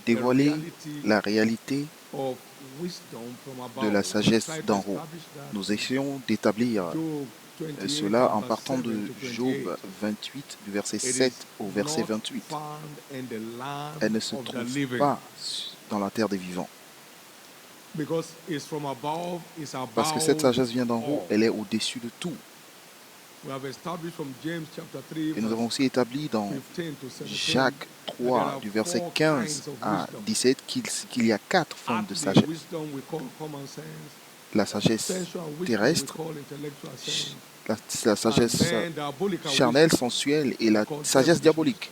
dévoiler la réalité de la sagesse d'en haut. Nous essayons d'établir cela en partant de Job 28, du verset 7 au verset 28. Elle ne se trouve pas dans la terre des vivants. Parce que cette sagesse vient d'en haut, elle est au-dessus de tout. Et nous avons aussi établi dans Jacques 3, du verset 15 à 17, qu'il y a 4 formes de sagesse. La sagesse terrestre, la sagesse charnelle, sensuelle et la sagesse diabolique.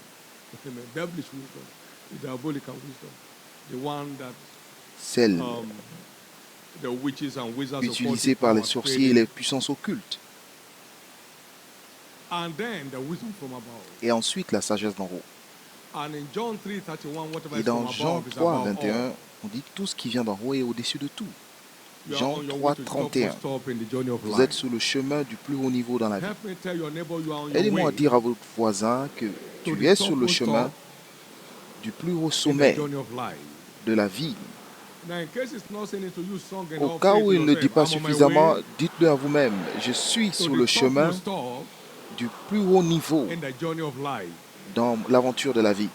Celle utilisée par les sorciers et les puissances occultes. Et ensuite la sagesse d'en haut. Et dans Jean 3, 21, on dit tout ce qui vient d'en haut est au-dessus de tout. Jean 3, 31. Vous êtes sur le chemin du plus haut niveau dans la vie. Aidez-moi à dire à votre voisin que tu es sur le chemin du plus haut sommet de la vie. Au cas où il ne dit pas suffisamment, dites-le à vous-même. Je suis sur le chemin du plus haut niveau dans l'aventure de la vie.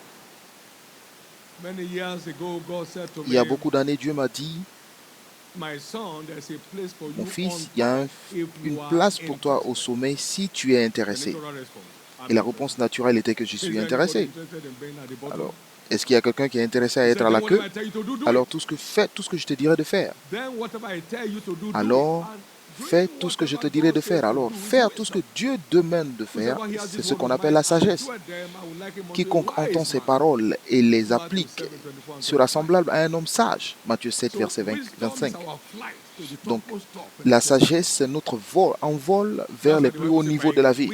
Il y a beaucoup d'années, Dieu m'a dit, mon fils, il y a une place pour toi au sommet si tu es intéressé. Et la réponse naturelle était que je suis intéressé. Alors, est-ce qu'il y a quelqu'un qui est intéressé à être à la queue? Alors, fais tout ce que je te dirai de faire. Alors, fais tout ce que je te dirai de faire. Alors, faire tout ce que Dieu demande de faire, c'est ce qu'on appelle la sagesse. Quiconque entend ces paroles et les applique sera semblable à un homme sage. Matthieu 7, verset 25. Donc, la sagesse, c'est notre envol vers les plus hauts niveaux de la vie.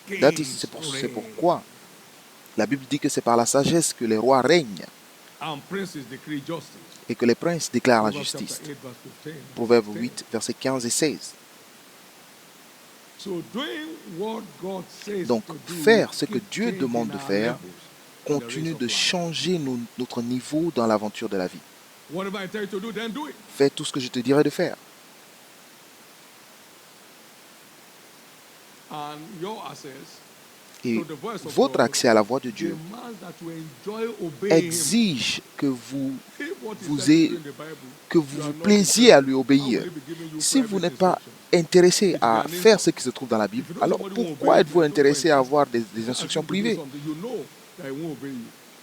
C'est pourquoi la Bible dit que c'est par la sagesse que les rois règnent et que les princes déclarent la justice. Proverbe 8, versets 15 et 16. Donc, faire ce que Dieu demande de faire continue de changer notre niveau dans l'aventure de la vie. Fais tout ce que je te dirai de faire. Et votre accès à la voix de Dieu exige que vous vous plaisiez à lui obéir. Si vous n'êtes pas intéressé à faire ce qui se trouve dans la Bible, alors pourquoi êtes-vous intéressé à avoir des instructions privées?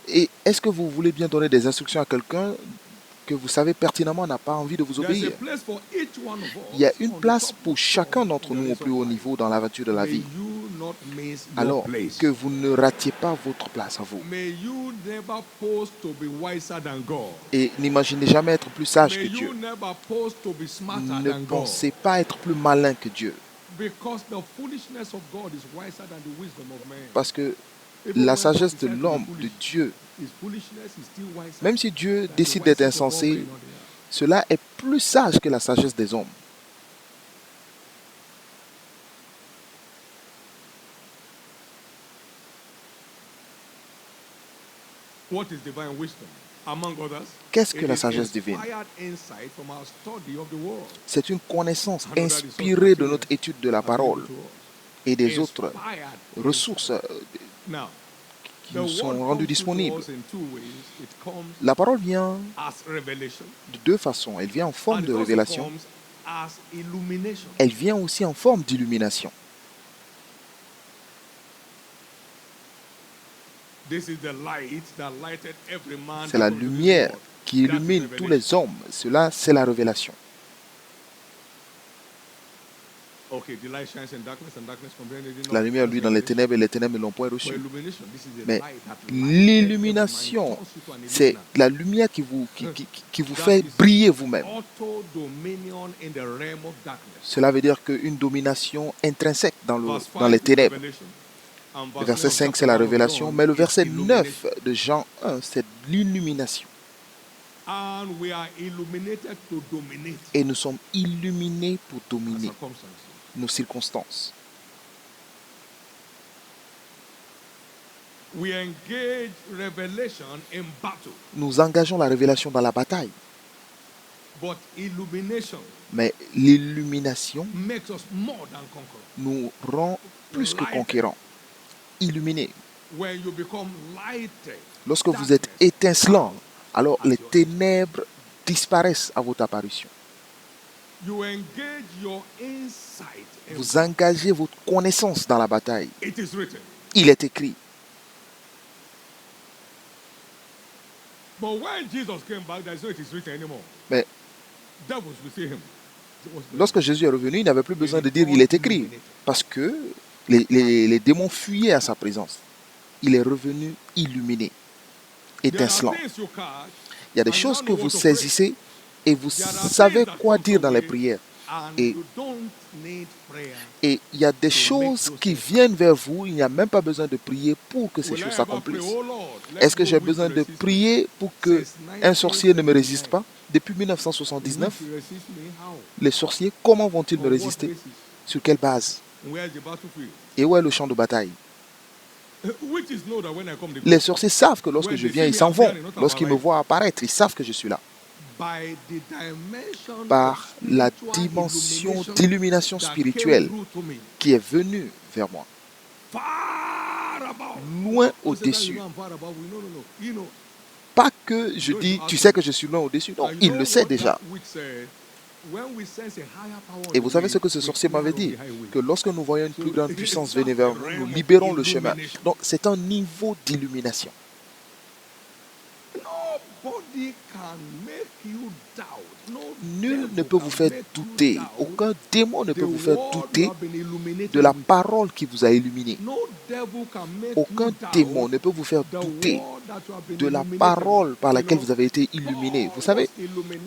Et est-ce que vous voulez bien donner des instructions à quelqu'un que vous savez pertinemment n'a pas envie de vous obéir? Il y a une place pour chacun d'entre nous au plus haut niveau dans l'aventure de la vie. Alors que vous ne ratiez pas votre place à vous. Et n'imaginez jamais être plus sage que Dieu. Ne pensez pas être plus malin que Dieu. Parce que la sagesse de l'homme, de Dieu, même si Dieu décide d'être insensé, cela est plus sage que la sagesse des hommes. Qu'est-ce que la sagesse divine? C'est une connaissance inspirée de notre étude de la parole et des autres ressources qui nous sont rendues disponibles. La parole vient de deux façons. Elle vient en forme de révélation. Elle vient aussi en forme d'illumination. C'est la lumière qui illumine tous les hommes. Cela, c'est la révélation. La lumière, lui, dans les ténèbres, et les ténèbres ne l'ont point reçue. Mais l'illumination, c'est la lumière qui vous fait briller vous-même. Cela veut dire qu'une domination intrinsèque dans les ténèbres. Le verset 5, c'est la révélation, mais le verset 9 de Jean 1, c'est l'illumination. Et nous sommes illuminés pour dominer nos circonstances. Nous engageons la révélation dans la bataille. Mais l'illumination nous rend plus que conquérants, illuminés. Lorsque vous êtes étincelant, alors les ténèbres disparaissent à votre apparition. Vous engagez votre connaissance dans la bataille. Il est écrit. Mais lorsque Jésus est revenu, il n'avait plus besoin de dire il est écrit, parce que les démons fuyaient à sa présence. Il est revenu illuminé, étincelant. Il y a des choses que vous saisissez et vous savez quoi dire dans les prières. Et il y a des choses qui viennent vers vous, il n'y a même pas besoin de prier pour que ces choses s'accomplissent. Est-ce que j'ai besoin de prier pour qu'un sorcier ne me résiste pas? Depuis 1979, les sorciers, comment vont-ils me résister? Sur quelle base? Et où est le champ de bataille? Les sorciers savent que lorsque je viens, ils s'en vont. Lorsqu'ils me voient apparaître, ils savent que je suis là. Par la dimension d'illumination spirituelle qui est venue vers moi. Loin au-dessus. Pas que je dis, tu sais que je suis loin au-dessus. Non, il le sait déjà. Et vous savez ce que ce sorcier m'avait dit? Que lorsque nous voyons une plus grande puissance venir vers nous, nous libérons le chemin. Donc c'est un niveau d'illumination. Nul ne peut vous faire douter, aucun démon ne peut vous faire douter de la parole qui vous a illuminé. Aucun démon ne peut vous faire douter de la parole par laquelle vous avez été illuminé. Vous savez,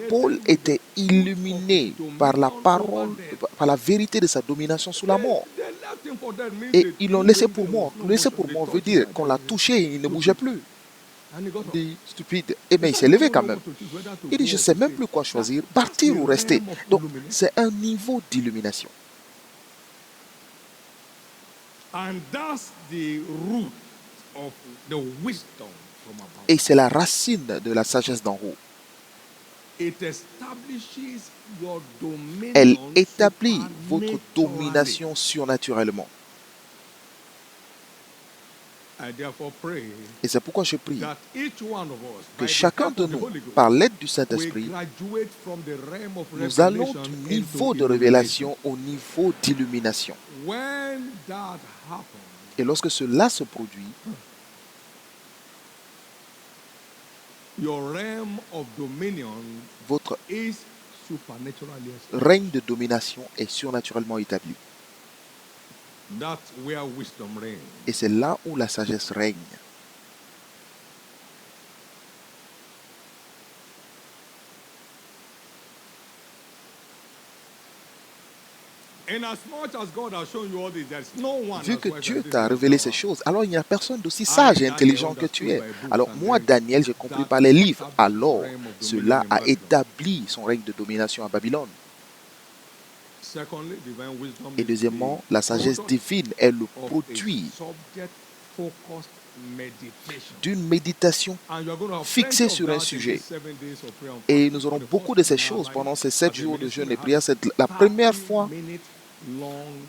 Paul était illuminé par la parole, par la vérité de sa domination sous la mort. Et ils l'ont laissé pour mort. Laissé pour mort veut dire qu'on l'a touché et il ne bougeait plus. Il dit, stupide. Eh bien, il s'est levé quand même. Il dit, je ne sais même plus quoi choisir, partir ou rester. Donc, c'est un niveau d'illumination. Et c'est la racine de la sagesse d'en haut. Elle établit votre domination surnaturellement. Et c'est pourquoi je prie que chacun de nous, par l'aide du Saint-Esprit, nous allons du niveau de révélation au niveau d'illumination. Et lorsque cela se produit, votre règne de domination est surnaturellement établi. Et c'est là où la sagesse règne. Vu que Dieu t'a révélé ces choses, alors il n'y a personne d'aussi sage et intelligent que tu es. Alors moi, Daniel, j'ai compris par les livres. Alors, cela a établi son règne de domination à Babylone. Et deuxièmement, la sagesse divine est le produit d'une méditation fixée sur un sujet. Et nous aurons beaucoup de ces choses pendant ces 7 jours de jeûne et prière. C'est la première fois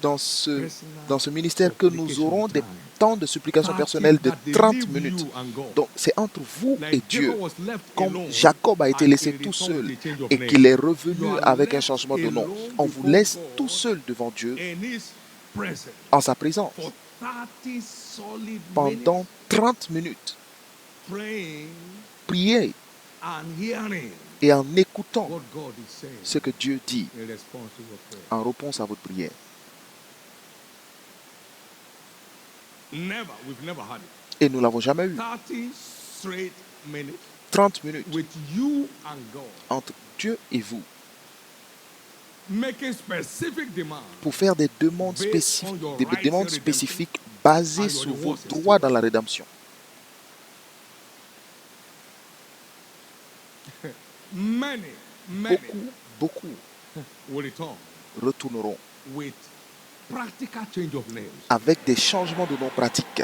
dans ce ministère que nous aurons des temps de supplication personnelle de 30 minutes. Donc c'est entre vous et Dieu. Comme Jacob a été laissé tout seul et qu'il est revenu avec un changement de nom, on vous laisse tout seul devant Dieu en sa présence pendant 30 minutes. Priez et en écoutant ce que Dieu dit en réponse à votre prière. Et nous ne l'avons jamais eu. 30 minutes entre Dieu et vous pour faire des demandes spécifiques basées sur vos droits dans la rédemption. Beaucoup retourneront avec des changements de noms pratiques.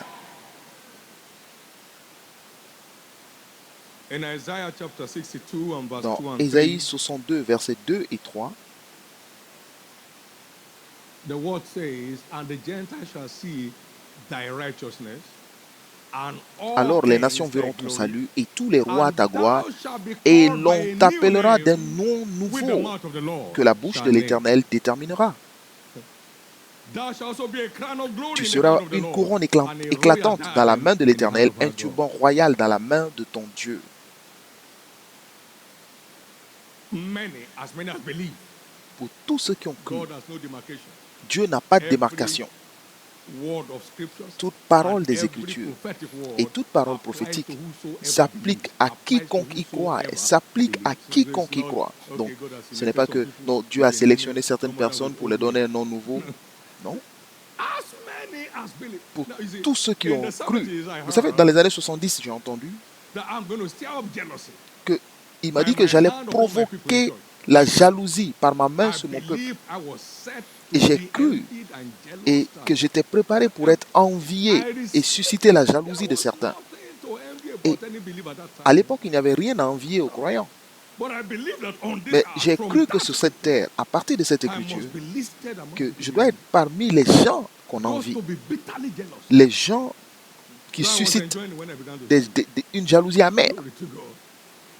Dans Ésaïe 62, versets 2 et 3, the word says, and the Gentiles shall see thy righteousness, and all alors les kings nations thy verront ton glory, salut et tous les rois and ta gloire, thou shalt be et called by l'on a new t'appellera d'un name, nom which the nouveau mouth of the Lord que la bouche shall de name. l'Éternel déterminera. Thou shalt also be a crown of glory Tu in the seras hand of the une Lord, couronne and a royal éclatante dans la diadem main de in the hand l'Éternel, of un our God. turban royal dans la main de ton Dieu. Many as believe, Pour tous ceux qui ont cru, God has no demarcation. Dieu n'a pas de Every démarcation. word of scriptures Toute parole and des every Écritures prophetic word et toute parole applies prophétique to whosoever s'applique believes, à applies to quiconque y croit, whosoever s'applique à believes. So quiconque it's y not, croit. Donc, okay, God has ce n'est selected pas some que people non, Dieu with a a new sélectionné name, certaines some other personnes with pour les old name. donner un nom nouveau. Non. As many as believe. Pour Now, you see, tous ceux qui in ont the cru. 70s, I Vous savez, dans heard les années 70, j'ai entendu that I'm going to stir up jealousy qu'il m'a by dit que my j'allais hand upon my people in provoquer church. la jalousie par ma main I sur mon peuple. believe I was set Et to j'ai be cru envied and jealous. et que j'étais préparé pour être envié et susciter la jalousie de certains. Et à l'époque, il n'y avait rien à envier aux croyants. Mais j'ai cru que sur cette terre, à partir de cette écriture, que je dois être parmi les gens qu'on envie, les gens qui suscitent une jalousie amère.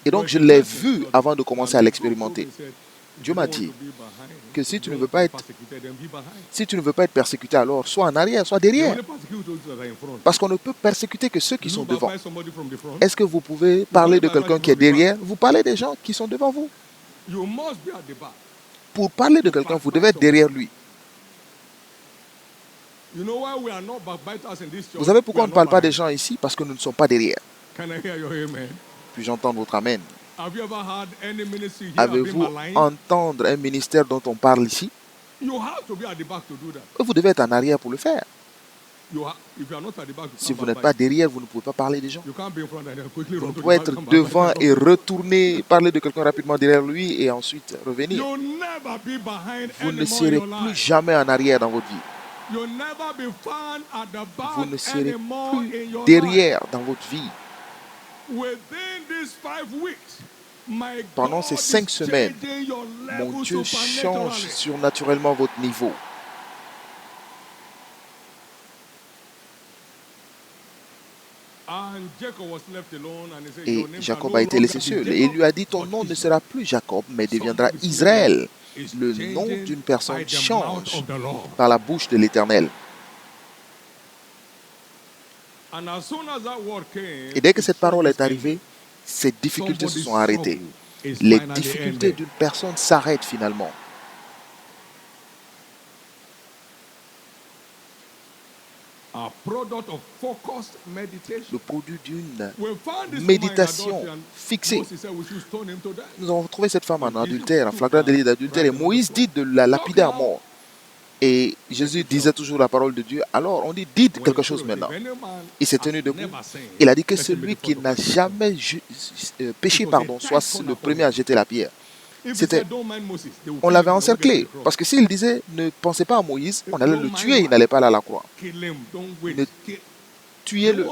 Et donc, je l'ai vu avant de commencer à l'expérimenter. Dieu m'a dit que si tu ne veux pas être persécuté, alors sois en arrière, sois derrière. Parce qu'on ne peut persécuter que ceux qui sont devant. Est-ce que vous pouvez parler de quelqu'un qui est derrière? Vous parlez des gens qui sont devant vous. Pour parler de quelqu'un, vous devez être derrière lui. Vous savez pourquoi on ne parle pas des gens ici? Parce que nous ne sommes pas derrière. Puis-je entendre votre amen? Avez-vous entendu un ministère dont on parle ici? Vous devez être en arrière pour le faire. Si vous n'êtes pas derrière, vous ne pouvez pas parler des gens. Vous ne pouvez être devant et retourner, parler de quelqu'un rapidement derrière lui et ensuite revenir. Vous ne serez plus jamais en arrière dans votre vie. Vous ne serez plus derrière dans votre vie. Pendant ces 5 semaines, mon Dieu change surnaturellement votre niveau. Et Jacob a été laissé seul. Et il lui a dit, ton nom ne sera plus Jacob, mais deviendra Israël. Le nom d'une personne change par la bouche de l'Éternel. Et dès que cette parole est arrivée, ces difficultés se sont arrêtées. Les difficultés d'une personne s'arrêtent finalement. Le produit d'une méditation fixée. Nous avons trouvé cette femme en adultère, en flagrant délit d'adultère, et Moïse dit de la lapider à mort. Et Jésus disait toujours la parole de Dieu. Alors on dit, dites quelque chose maintenant. Il s'est tenu debout. Il a dit que celui qui n'a jamais péché, soit le premier à jeter la pierre. On l'avait encerclé. Parce que s'il disait, ne pensez pas à Moïse, on allait le tuer, il n'allait pas aller à la croix. Tuez-le.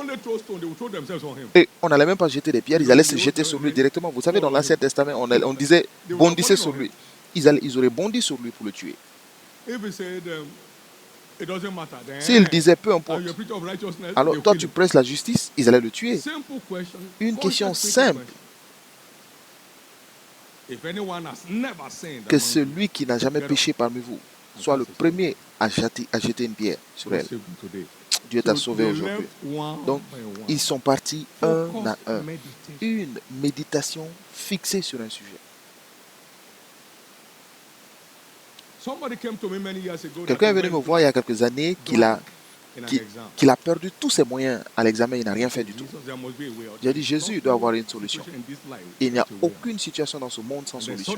Et on n'allait même pas jeter des pierres, ils allaient se jeter sur lui directement. Vous savez, dans l'Ancien Testament, on disait, bondissez sur lui. Ils auraient bondi sur lui pour le tuer. S'il disait peu importe, alors toi tu presses la justice, ils allaient le tuer. Une question simple. Que celui qui n'a jamais péché parmi vous soit le premier à jeter une pierre sur elle. Dieu t'a sauvé aujourd'hui. Donc, ils sont partis un à un. Une méditation fixée sur un sujet. Quelqu'un est venu me voir il y a quelques années qu'il a perdu tous ses moyens à l'examen, il n'a rien fait du tout. J'ai dit, Jésus doit avoir une solution. Il n'y a aucune situation dans ce monde sans solution.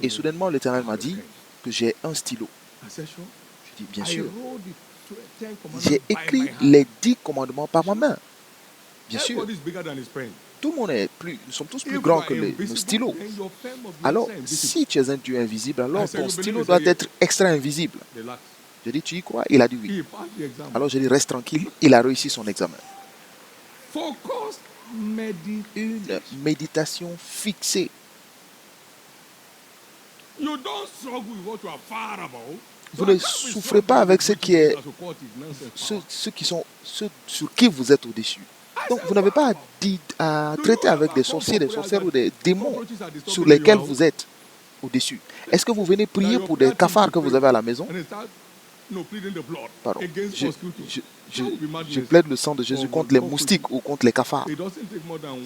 Et soudainement, l'Éternel m'a dit que j'ai un stylo. Je dis, bien sûr. J'ai écrit les 10 commandements par ma main. Bien sûr. Tout le monde est plus, nous sommes tous plus grands que nos stylos. Alors, si tu es un Dieu invisible, alors ton stylo doit être extra invisible. J'ai dit, tu y crois? Il a dit oui. Alors j'ai dit, reste tranquille. Il a réussi son examen. une méditation fixée. You don't struggle with what you are far about. Vous ne souffrez pas avec ce qui est, ceux sur qui vous êtes au-dessus. Donc, vous n'avez pas à traiter avec des sorciers, des sorcières ou des démons sur lesquels vous êtes au-dessus. Est-ce que vous venez prier pour des cafards que vous avez à la maison? Pardon. Je plaide le sang de Jésus contre les moustiques ou contre les cafards.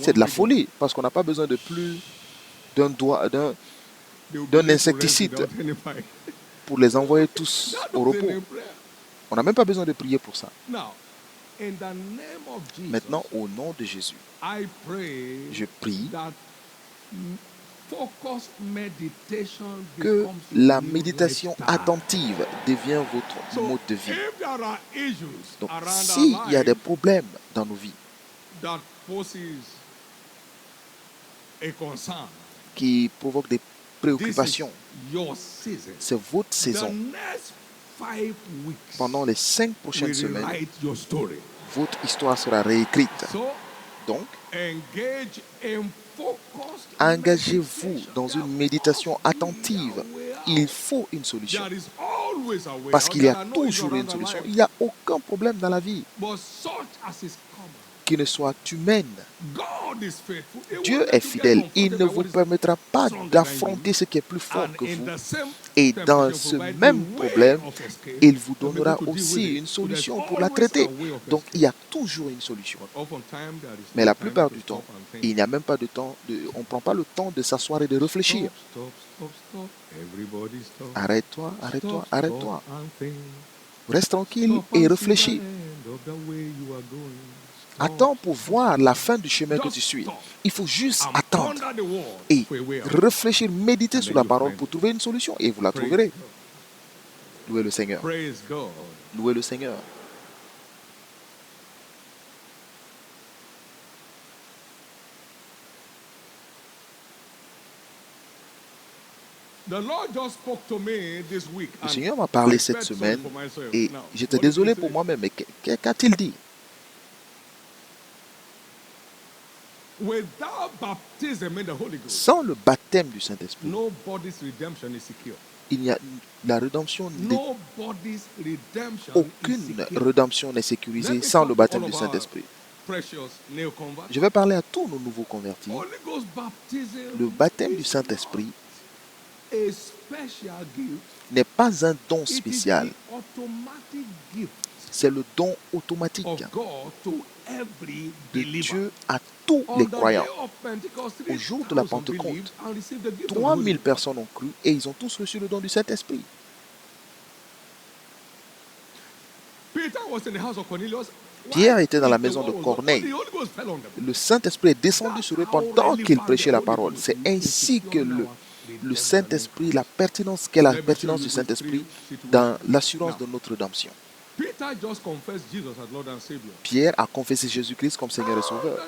C'est de la folie, parce qu'on n'a pas besoin de plus d'un insecticide pour les envoyer tous au repos. On n'a même pas besoin de prier pour ça. Maintenant, au nom de Jésus, je prie que la méditation attentive devienne votre mode de vie. Donc, s'il y a des problèmes dans nos vies qui provoquent des préoccupations, c'est votre saison. Pendant les 5 prochaines semaines, votre histoire sera réécrite. Donc, engagez-vous dans une méditation attentive. Il faut une solution. Parce qu'il y a toujours une solution. Il n'y a aucun problème dans la vie qui ne soit humaine. Dieu est fidèle. Il ne vous permettra pas d'affronter ce qui est plus fort que vous. Et dans ce même problème, il vous donnera aussi une solution pour la traiter. Donc, il y a toujours une solution. Mais la plupart du temps, il n'y a même pas de temps, on ne prend pas le temps de s'asseoir et de réfléchir. Arrête-toi, arrête-toi, arrête-toi. Reste tranquille et réfléchis. Attends pour voir la fin du chemin que tu suis. Il faut juste attendre et réfléchir, méditer sur la parole pour trouver une solution et vous la trouverez. Louez le Seigneur. Louez le Seigneur. Le Seigneur m'a parlé cette semaine et j'étais désolé pour moi-même. Mais qu'a-t-il dit? Sans le baptême du Saint-Esprit, il y a la rédemption. Aucune rédemption n'est sécurisée sans le baptême du Saint-Esprit. Je vais parler à tous nos nouveaux convertis. Le baptême du Saint-Esprit n'est pas un don spécial. C'est le don automatique de Dieu à tous les croyants. Au jour de la Pentecôte, 3000 personnes ont cru et ils ont tous reçu le don du Saint-Esprit. Pierre était dans la maison de Corneille. Le Saint-Esprit est descendu sur eux pendant qu'il prêchait la parole. C'est ainsi que le Saint-Esprit, qu'est la pertinence du Saint-Esprit dans l'assurance de notre rédemption. Pierre a confessé Jésus-Christ comme Seigneur et Sauveur.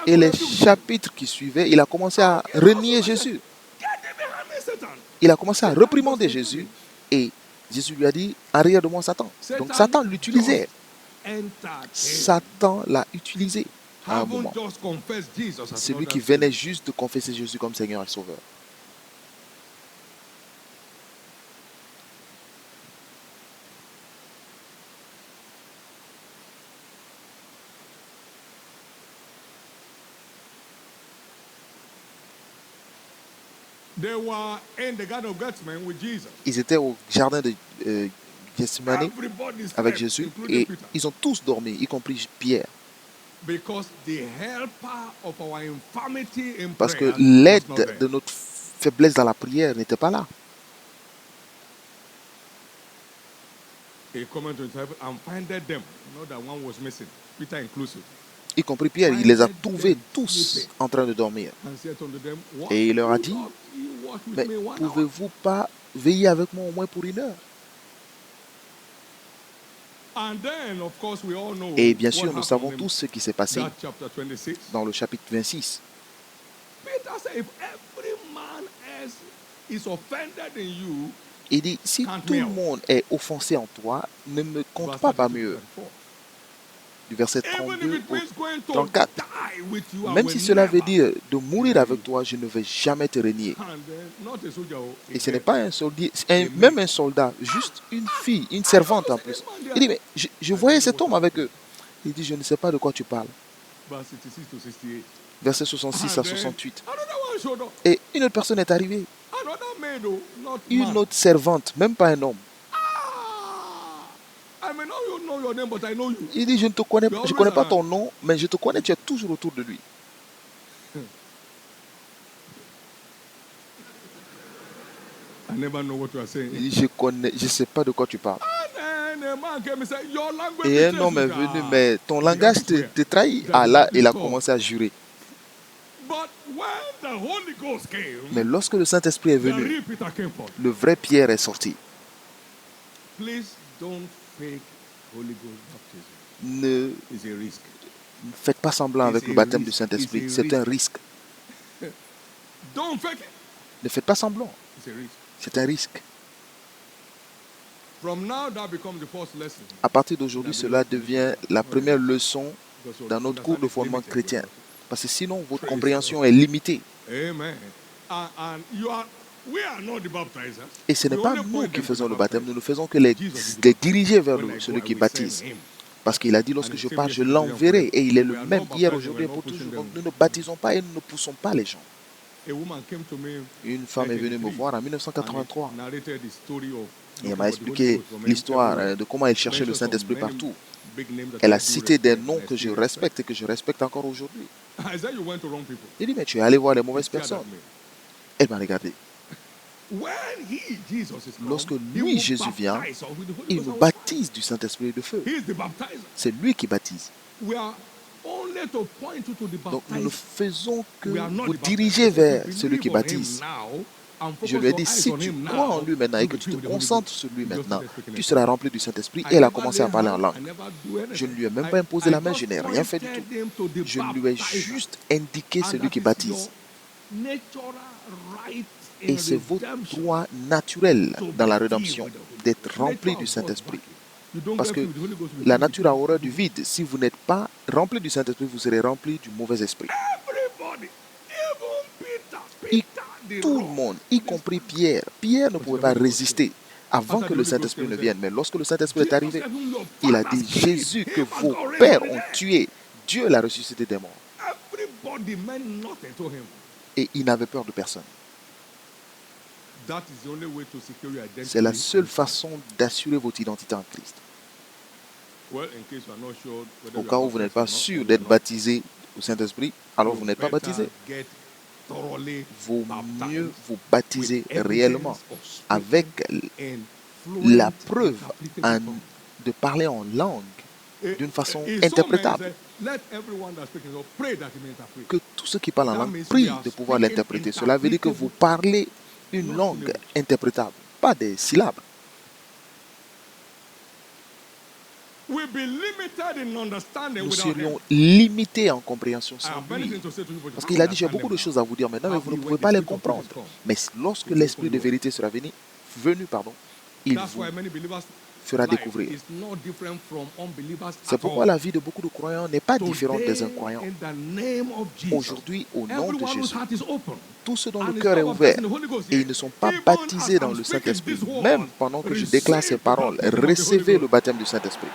Et les chapitres qui suivaient, il a commencé à renier Jésus. Il a commencé à réprimander Jésus. Et Jésus lui a dit, arrière de moi Satan. Donc Satan l'utilisait. Satan l'a utilisé à un moment. C'est lui qui venait juste de confesser Jésus comme Seigneur et Sauveur. Ils étaient au jardin de Gethsemane avec Jésus et ils ont tous dormi, y compris Pierre. Parce que l'aide de notre faiblesse dans la prière n'était pas là. Y compris Pierre, il les a trouvés tous en train de dormir. Et il leur a dit, mais pouvez-vous pas veiller avec moi au moins pour 1 heure? Et bien sûr, nous savons tous ce qui s'est passé dans le chapitre 26. Il dit, si tout le monde est offensé en toi, ne me compte pas parmi eux. du verset Even if 32 it au means going to 34. die with you, I Même will si cela veut never. dire de mourir avec toi, je ne vais jamais te renier. And not a soldier, a Et ce n'est girl. pas un soldat, Amen. même un soldat, juste une fille, une servante en plus. Il dit, mais je voyais cet homme avec eux. Il dit, je ne sais pas de quoi tu parles. Verse 66 to 68. Verset 66 à And then 68. another one showed up. Et une autre personne est arrivée. Another maid, oh, not Une man. autre servante, même pas un homme. Ah, I may not you know your name, but I know you. Il dit, je ne te connais, je connais pas ton nom, mais je te connais, tu es toujours autour de lui. I never know what you are saying. Il dit, je sais pas de quoi tu parles. And then a man came and said, your language Et un betrays homme est you. venu, Ah. mais ton langage te trahit. Ah là, il a commencé à jurer. But when the Holy Ghost came, Mais lorsque le Saint-Esprit est the venu, real Peter came forth. le vrai Pierre est sorti. Please don't fake Holy Ghost baptism. Ne It's a risk. faites pas semblant avec le baptême du Saint-Esprit. C'est un risque. Don't fake it. Ne faites pas semblant. It's a risk. C'est un risque. From now, that becomes the first lesson. À partir d'aujourd'hui, cela devient la première leçon dans notre cours de fondement chrétien. Parce que sinon, votre compréhension est limitée. Amen. And we are not the baptizers. Et ce n'est We pas only nous point qui them to faisons the le baptême, baptizer. nous ne faisons que les diriger vers When I go, celui I qui will baptise. send him. Parce qu'il a dit, lorsque je pars, je l'enverrai. Et il est le même hier, aujourd'hui et pour toujours. Donc nous ne baptisons pas et nous ne poussons pas les gens. A woman came to me Une femme est venue me voir en and 1983. narrated the story of Et elle m'a expliqué l'histoire de comment elle cherchait le Saint-Esprit partout. Elle a cité des noms que je respecte et que je respecte encore aujourd'hui. I said you went to wrong people. Il dit, mais tu es allé voir les mauvaises Stared at personnes. me. Elle m'a regardé. When Jesus is come, Lorsque he lui, will Jésus vient, baptize us with the Holy il Ghost nous and baptise du Saint-Esprit et de feu. fire. He is the baptizer. C'est lui qui baptise. We are only to point you to the Donc nous ne baptizer. faisons que We are not vous the diriger baptizer. vers If you celui qui believe on him baptise. now and Je focus lui ai your dit, eyes si on tu him crois en now, lui maintenant et you'll que be tu te filled with the Holy concentres Ghost. sur lui You just maintenant, started speaking tu in seras tongues. rempli du Saint-Esprit. I Et elle a never commencé à lay parler en hand, langue. I never do anything. Je ne lui ai même pas imposé la main, je n'ai rien fait du just tout. pointed him to the Je lui ai baptizer. juste indiqué And celui that qui is baptise. your natural right in Et c'est votre redemption droit naturel to dans la be rédemption filled with the Holy d'être Ghost. rempli Nature du of Saint-Esprit. God, you don't Parce get que filled with the Holy Ghost, you la feel nature a it. horreur du vide. Si vous n'êtes pas rempli du Saint-Esprit, vous serez rempli du mauvais esprit. Everybody, even Peter, Et the tout le rock. monde, y compris Pierre. Pierre ne pouvait pas résister avant que le Saint-Esprit ne vienne. Mais lorsque le Saint-Esprit est arrivé, il a dit, Jésus que vos pères ont tué, Dieu l'a ressuscité des morts. Everybody meant nothing to him. Et il n'avait peur de personne. That is the only way to secure your identity. C'est la seule façon d'assurer votre identité en Christ. Well, in case you are not sure whether Au you cas are où vous n'êtes pas baptized or sûr not, d'être you're not. baptisé au Saint-Esprit, alors vous You n'êtes pas better baptisé. get thoroughly Vaut baptized mieux vous baptiser with réellement evidence of speaking avec in la fluent preuve interpretable tongues. de parler en langue d'une façon In some interprétable. men say, let everyone that speaks in tongues pray that he may interpret. Que tous ceux qui parlent en That langue means prient we are de pouvoir speaking l'interpréter. Cela veut dire que vous parlez une langue interprétable, pas des syllabes. We'll be limited in understanding Nous without him. serions limités en compréhension I sans have many lui. things to say to you, but you Parce can't qu'il a dit, j'ai understand beaucoup de them choses now. à vous dire maintenant, mais vous ne How pouvez when pas the les Spirit of truth comprendre. is come. Mais lorsque l'Esprit de vérité sera venu, il That's vous why many believers fera life découvrir. is not different from unbelievers C'est at pourquoi all. la vie de beaucoup de croyants n'est pas différente des Today, incroyants. in the name of Jesus, Aujourd'hui, au nom de everyone whose Jésus, heart is open tous ceux dont and le is cœur est not ouvert baptized in the Holy Ghost et yet, ils ne sont pas even baptisés as dans I'm le speaking Saint-Esprit, these words, même pendant que je déclare ces receive the paroles, baptism of the Holy recevez Ghost. le baptême du Saint-Esprit.